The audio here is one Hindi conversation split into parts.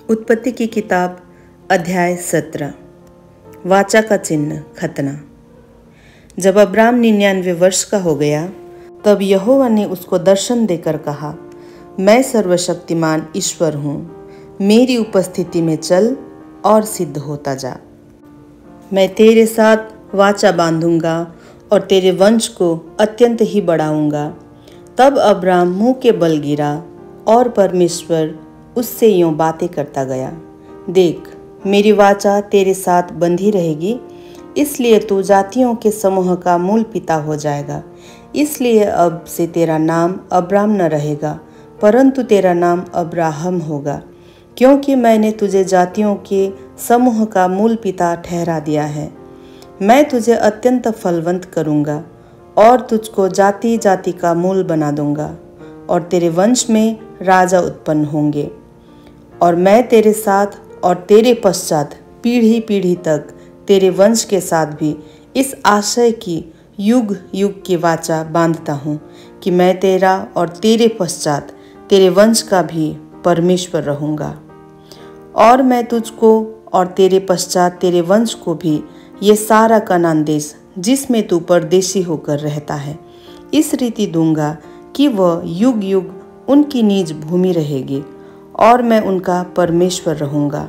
उत्पत्ति की किताब अध्याय 17। वाचा का चिन्ह खतना। जब अब्राम 99 वर्ष का हो गया तब यहोवा ने उसको दर्शन देकर कहा, मैं सर्वशक्तिमान ईश्वर हूँ, मेरी उपस्थिति में चल और सिद्ध होता जा। मैं तेरे साथ वाचा बांधूंगा और तेरे वंश को अत्यंत ही बढ़ाऊंगा। तब अब्राम मुंह के बल गिरा और परमेश्वर उससे यूं बातें करता गया, देख, मेरी वाचा तेरे साथ बंधी रहेगी, इसलिए तू जातियों के समूह का मूल पिता हो जाएगा। इसलिए अब से तेरा नाम अब्राम न रहेगा, परंतु तेरा नाम अब्राहम होगा, क्योंकि मैंने तुझे जातियों के समूह का मूल पिता ठहरा दिया है। मैं तुझे अत्यंत फलवंत करूँगा और तुझको जाति जाति का मूल बना दूंगा, और तेरे वंश में राजा उत्पन्न होंगे। और मैं तेरे साथ और तेरे पश्चात पीढ़ी पीढ़ी तक तेरे वंश के साथ भी इस आशय की युग युग की वाचा बांधता हूँ कि मैं तेरा और तेरे पश्चात तेरे वंश का भी परमेश्वर रहूँगा। और मैं तुझको और तेरे पश्चात तेरे वंश को भी ये सारा कनान देश जिसमें तू परदेशी होकर रहता है, इस रीति दूंगा कि वह युग युग उनकी निज भूमि रहेगी, और मैं उनका परमेश्वर रहूँगा।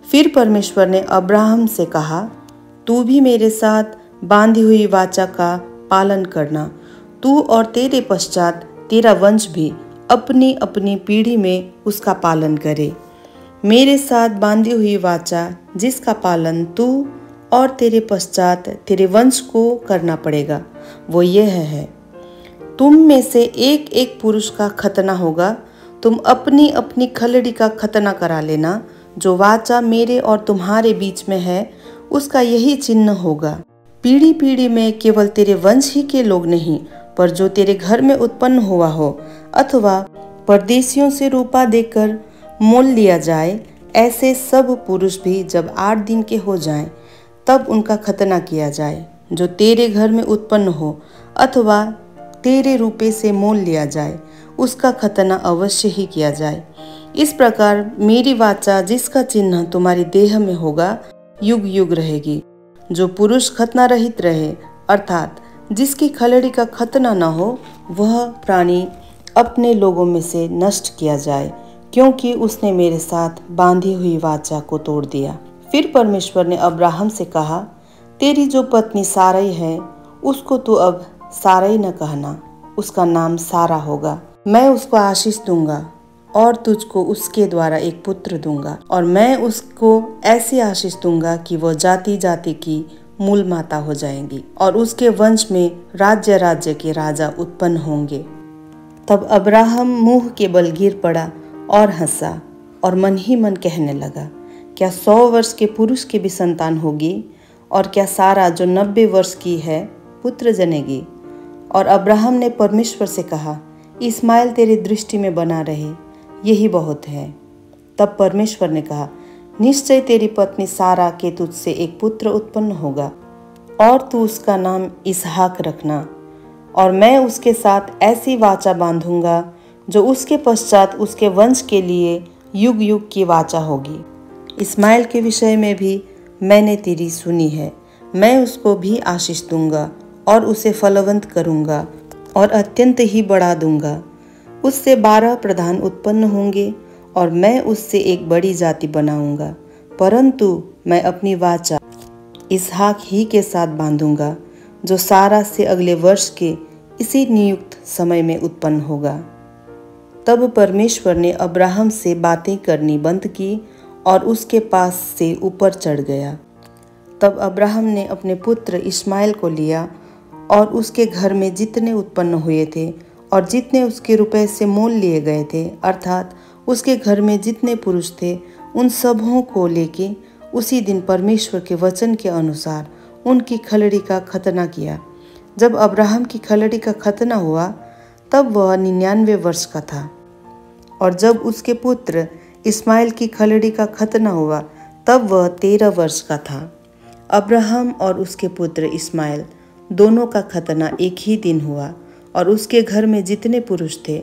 फिर परमेश्वर ने अब्राहम से कहा, तू भी मेरे साथ बांधी हुई वाचा का पालन करना, तू और तेरे पश्चात तेरा वंश भी अपनी अपनी पीढ़ी में उसका पालन करे। मेरे साथ बांधी हुई वाचा जिसका पालन तू और तेरे पश्चात तेरे वंश को करना पड़ेगा, वो यह है, तुम में से एक एक पुरुष का खतना होगा। तुम अपनी अपनी खलड़ी का खतना करा लेना। जो वाचा मेरे और तुम्हारे बीच में है, उसका यही चिन्ह होगा। पीढ़ी पीढ़ी में केवल तेरे वंश ही के लोग नहीं, पर जो तेरे घर में उत्पन्न हुआ हो अथवा परदेशियों से रूपा देकर मोल लिया जाए, ऐसे सब पुरुष भी जब 8 दिन के हो जाएं, तब उनका खतना किया जाए। जो तेरे घर में उत्पन्न हो अथवा तेरे रूपे से मोल लिया जाए, उसका खतना अवश्य ही किया जाए। इस प्रकार मेरी वाचा जिसका चिन्ह तुम्हारी देह में होगा, युग युग रहेगी। जो पुरुष खतना रहित रहे, अर्थात जिसकी खलड़ी का खतना न हो, वह प्राणी अपने लोगों में से नष्ट किया जाए, क्योंकि उसने मेरे साथ बांधी हुई वाचा को तोड़ दिया। फिर परमेश्वर ने अब्राहम से कहा, तेरी जो पत्नी सारै है, उसको तू अब सारै न कहना, उसका नाम सारा होगा। मैं उसको आशीष दूंगा और तुझको उसके द्वारा एक पुत्र दूंगा, और मैं उसको ऐसी आशीष दूंगा कि वह जाति जाति की मूल माता हो जाएगी, और उसके वंश में राज्य राज्य के राजा उत्पन्न होंगे। तब अब्राहम मुंह के बल गिर पड़ा और हंसा, और मन ही मन कहने लगा, क्या 100 वर्ष के पुरुष की भी संतान होगी? और क्या सारा जो 90 वर्ष की है पुत्र जनेगी? और अब्राहम ने परमेश्वर से कहा, इस्माइल तेरी दृष्टि में बना रहे, यही बहुत है। तब परमेश्वर ने कहा, निश्चय तेरी पत्नी सारा के तुझसे एक पुत्र उत्पन्न होगा, और तू उसका नाम इसहाक रखना। और मैं उसके साथ ऐसी वाचा बांधूंगा जो उसके पश्चात उसके वंश के लिए युग युग की वाचा होगी। इस्माइल के विषय में भी मैंने तेरी सुनी है। मैं उसको भी आशीष दूंगा और उसे फलवंत करूंगा और अत्यंत ही बढ़ा दूंगा। उससे 12 प्रधान उत्पन्न होंगे, और मैं उससे एक बड़ी जाति बनाऊंगा। परंतु मैं अपनी वाचा इसहाक ही के साथ बांधूंगा, जो सारा से अगले वर्ष के इसी नियुक्त समय में उत्पन्न होगा। तब परमेश्वर ने अब्राहम से बातें करनी बंद की और उसके पास से ऊपर चढ़ गया। तब अब्राहम ने अपने पुत्र इस्माइल को लिया, और उसके घर में जितने उत्पन्न हुए थे और जितने उसके रुपए से मोल लिए गए थे, अर्थात उसके घर में जितने पुरुष थे, उन सबों को लेके उसी दिन परमेश्वर के वचन के अनुसार उनकी खलड़ी का खतना किया। जब अब्राहम की खलड़ी का खतना हुआ, तब वह 99 वर्ष का था। और जब उसके पुत्र इस्माइल की खलड़ी का खतना हुआ, तब वह 13 वर्ष का था। अब्राहम और उसके पुत्र इस्माइल दोनों का खतना एक ही दिन हुआ, और उसके घर में जितने पुरुष थे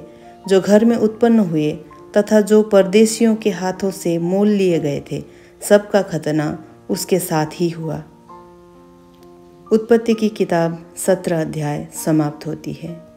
जो घर में उत्पन्न हुए, तथा जो परदेशियों के हाथों से मोल लिए गए थे, सबका खतना उसके साथ ही हुआ। उत्पत्ति की किताब 17 अध्याय समाप्त होती है।